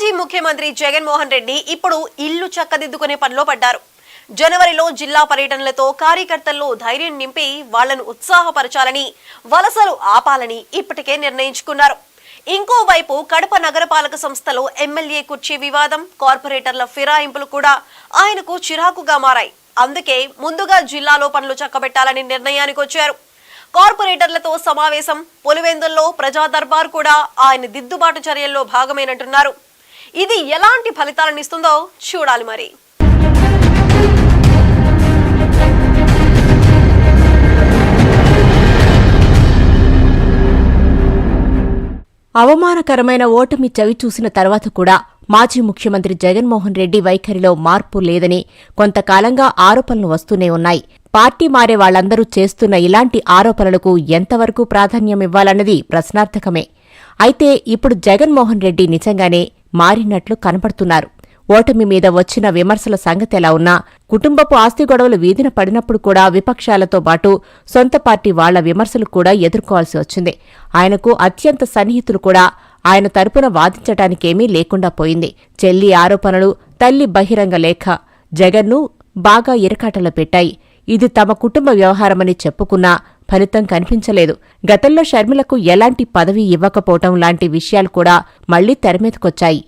మాజీ ముఖ్యమంత్రి జగన్మోహన్ రెడ్డి ఇప్పుడు ఇల్లు చక్కదిద్దుకునే పనిలో పడ్డారు. జనవరిలో జిల్లా పర్యటనలతో కార్యకర్తల్లో ధైర్యం నింపి వాళ్లను ఉత్సాహపరచాలని, వలసలు ఆపాలని ఇప్పటికే నిర్ణయించుకున్నారు. ఇంకోవైపు కడప నగరపాలక సంస్థలో ఎమ్మెల్యే కుర్చీ వివాదం, కార్పొరేటర్ల ఫిరాయింపులు కూడా ఆయనకు చిరాకుగా మారాయి. అందుకే ముందుగా జిల్లాలో పనులు చక్కబెట్టాలని నిర్ణయానికి వచ్చారు. కార్పొరేటర్లతో సమావేశం, పులివెందుల్లో ప్రజా దర్బార్ కూడా ఆయన దిద్దుబాటు చర్యల్లో భాగమేనంటున్నారు. ఇది ఎలాంటి ఫలితాలను ఇస్తుందో చూడాలి. మరి అవమానకరమైన ఓటమి చవిచూసిన తర్వాత కూడా మాజీ ముఖ్యమంత్రి జగన్మోహన్ రెడ్డి వైఖరిలో మార్పు లేదని కొంతకాలంగా ఆరోపణలు వస్తూనే ఉన్నాయి. పార్టీ మారే వాళ్లందరూ చేస్తున్న ఇలాంటి ఆరోపణలకు ఎంతవరకు ప్రాధాన్యమివ్వాలన్నది ప్రశ్నార్థకమే. అయితే ఇప్పుడు జగన్మోహన్ రెడ్డి నిజంగానే మారినట్లు కనపడుతున్నారు. ఓటమి మీద వచ్చిన విమర్శల సంగతెలా ఉన్నా, కుటుంబపు ఆస్తి గొడవలు వీధిన పడినప్పుడు కూడా విపక్షాలతో పాటు సొంత పార్టీ వాళ్ల విమర్శలు కూడా ఎదుర్కోవాల్సి వచ్చింది. ఆయనకు అత్యంత సన్నిహితులు కూడా ఆయన తరపున వాదించటానికేమీ లేకుండా పోయింది. చెల్లి ఆరోపణలు, తల్లి బహిరంగ లేఖ జగన్ను బాగా ఇరకాటలో పెట్టాయి. ఇది తమ కుటుంబ వ్యవహారమని చెప్పుకున్నా ఫలితం కనిపించలేదు. గతంలో షర్మిలకు ఎలాంటి పదవి ఇవ్వకపోవటం లాంటి విషయాలు కూడా మళ్లీ తెరమీదకొచ్చాయి.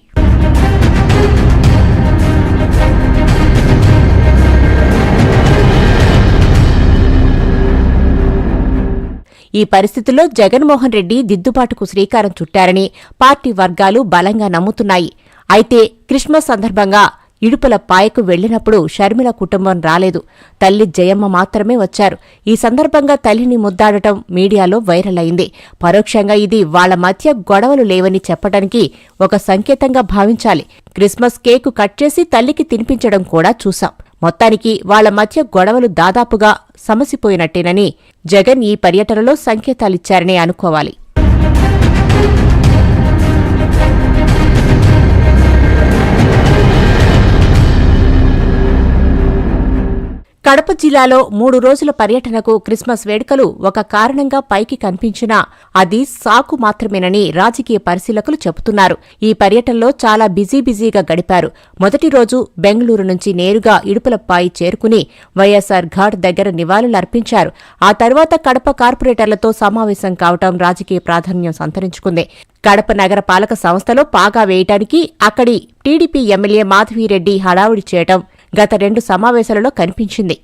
ఈ పరిస్థితుల్లో జగన్మోహన్ రెడ్డి దిద్దుబాటుకు శ్రీకారం చుట్టారని పార్టీ వర్గాలు బలంగా నమ్ముతున్నాయి. అయితే క్రిస్మస్ సందర్భంగా ఇడుపుల పాయకు వెళ్లినప్పుడు షర్మిల కుటుంబం రాలేదు. తల్లి జయమ్మ మాత్రమే వచ్చారు. ఈ సందర్భంగా తల్లిని ముద్దాడటం మీడియాలో వైరల్ అయింది. పరోక్షంగా ఇది వాళ్ల మధ్య గొడవలు లేవని చెప్పడానికి ఒక సంకేతంగా భావించాలి. క్రిస్మస్ కేకు కట్ చేసి తల్లికి తినిపించడం కూడా చూశాం. మొత్తానికి వాళ్ల మధ్య గొడవలు దాదాపుగా సమసిపోయినట్టేనని జగన్ ఈ పర్యటనలో సంకేతాలిచ్చారనే అనుకోవాలి. కడప జిల్లాలో 3 రోజుల పర్యటనకు క్రిస్మస్ వేడుకలు ఒక కారణంగా పైకి కనిపించినా అది సాకు మాత్రమేనని రాజకీయ పరిశీలకులు చెబుతున్నారు. ఈ పర్యటనలో చాలా బిజీగా గడిపారు. మొదటి రోజు బెంగళూరు నుంచి నేరుగా ఇడుపులపాయి చేరుకుని వైఎస్సార్ ఘాట్ దగ్గర నివాళులర్పించారు. ఆ తర్వాత కడప కార్పొరేటర్లతో సమావేశం కావటం రాజకీయ ప్రాధాన్యం సంతరించుకుంది. కడప నగర పాలక సంస్థలో పాగా వేయటానికి అక్కడి టీడీపీ ఎమ్మెల్యే మాధవిరెడ్డి హడావుడి చేయటం గత 2 సమావేశాలలో కనిపించింది.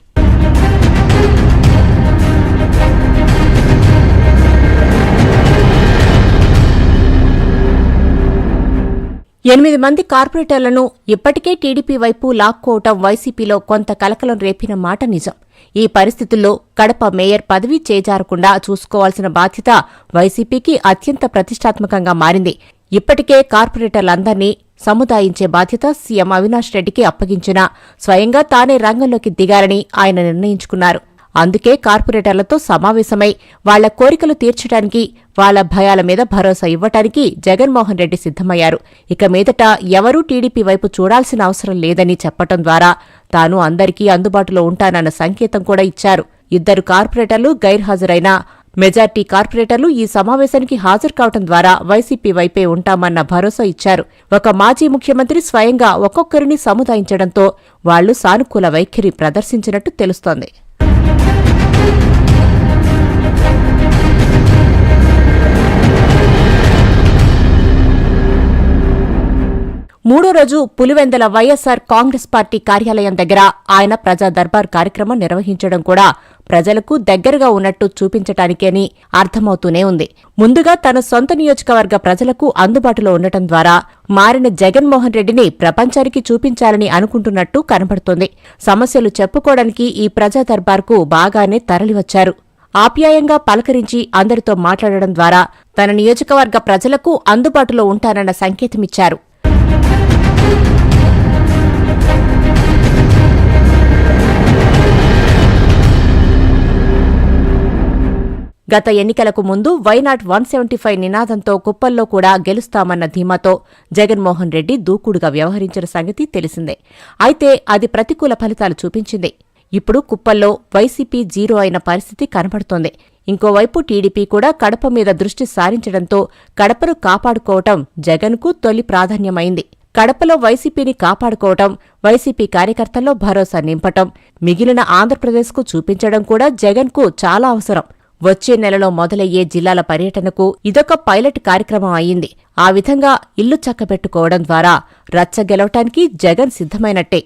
ఎనిమిది మంది కార్పొరేటర్లను ఇప్పటికే టీడీపీ వైపు లాక్కోవటం వైసీపీలో కొంత కలకలం రేపిన మాట నిజం. ఈ పరిస్థితుల్లో కడప మేయర్ పదవి చేజారకుండా చూసుకోవాల్సిన బాధ్యత వైసీపీకి అత్యంత ప్రతిష్టాత్మకంగా మారింది. ఇప్పటికే కార్పొరేటర్లందర్నీ సముదాయించే బాధ్యత సీఎం అవినాష్ రెడ్డికి అప్పగించినా స్వయంగా తానే రంగంలోకి దిగాలని ఆయన నిర్ణయించుకున్నారు. అందుకే కార్పొరేటర్లతో సమావేశమై వాళ్ల కోరికలు తీర్చడానికి, వాళ్ల భయాల మీద భరోసా ఇవ్వటానికి జగన్మోహన్ రెడ్డి సిద్ధమయ్యారు. ఇక మీదట ఎవరూ టీడీపీ వైపు చూడాల్సిన అవసరం లేదని చెప్పటం ద్వారా తాను అందరికీ అందుబాటులో ఉంటానన్న సంకేతం కూడా ఇచ్చారు. 2 కార్పొరేటర్లు గైర్హాజరైనా మెజార్టీ కార్పొరేటర్లు ఈ సమావేశానికి హాజరు కావటం ద్వారా వైసీపీ వైపే ఉంటామన్న భరోసా ఇచ్చారు. ఒక మాజీ ముఖ్యమంత్రి స్వయంగా ఒక్కొక్కరిని సముదాయించడంతో వాళ్లు సానుకూల వైఖరి ప్రదర్శించినట్టు తెలుస్తోంది. మూడో రోజు పులివెందల వైఎస్సార్ కాంగ్రెస్ పార్టీ కార్యాలయం దగ్గర ఆయన ప్రజా దర్బార్ కార్యక్రమం నిర్వహించడం కూడా ప్రజలకు దగ్గరగా ఉన్నట్టు చూపించటానికేని అర్థమవుతూనే ఉంది. ముందుగా తన సొంత నియోజకవర్గ ప్రజలకు అందుబాటులో ఉండటం ద్వారా మారిన జగన్మోహన్ రెడ్డిని ప్రపంచానికి చూపించాలని అనుకుంటున్నట్టు కనబడుతోంది. సమస్యలు చెప్పుకోవడానికి ఈ ప్రజా దర్బార్కు బాగానే తరలివచ్చారు. ఆప్యాయంగా పలకరించి అందరితో మాట్లాడడం ద్వారా తన నియోజకవర్గ ప్రజలకు అందుబాటులో ఉంటానన్న సంకేతమిచ్చారు. గత ఎన్నికలకు ముందు వైనాట్ 175 నినాదంతో కుప్పల్లో కూడా గెలుస్తామన్న ధీమాతో జగన్మోహన్ రెడ్డి దూకుడుగా వ్యవహరించిన సంగతి తెలిసిందే. అయితే అది ప్రతికూల ఫలితాలు చూపించింది. ఇప్పుడు కుప్పల్లో వైసీపీ జీరో అయిన పరిస్థితి కనబడుతోంది. ఇంకోవైపు టీడీపీ కూడా కడప మీద దృష్టి సారించడంతో కడపను కాపాడుకోవటం జగన్కు తొలి ప్రాధాన్యమైంది. కడపలో వైసీపీని కాపాడుకోవటం, వైసీపీ కార్యకర్తల్లో భరోసా నింపటం, మిగిలిన ఆంధ్రప్రదేశ్కు చూపించడం కూడా జగన్కు చాలా అవసరం. వచ్చే నెలలో మొదలయ్యే జిల్లాల పర్యటనకు ఇదొక పైలట్ కార్యక్రమం అయింది. ఆ విధంగా ఇల్లు చక్కబెట్టుకోవడం ద్వారా రచ్చ గెలవటానికి జగన్ సిద్ధమైనట్టే.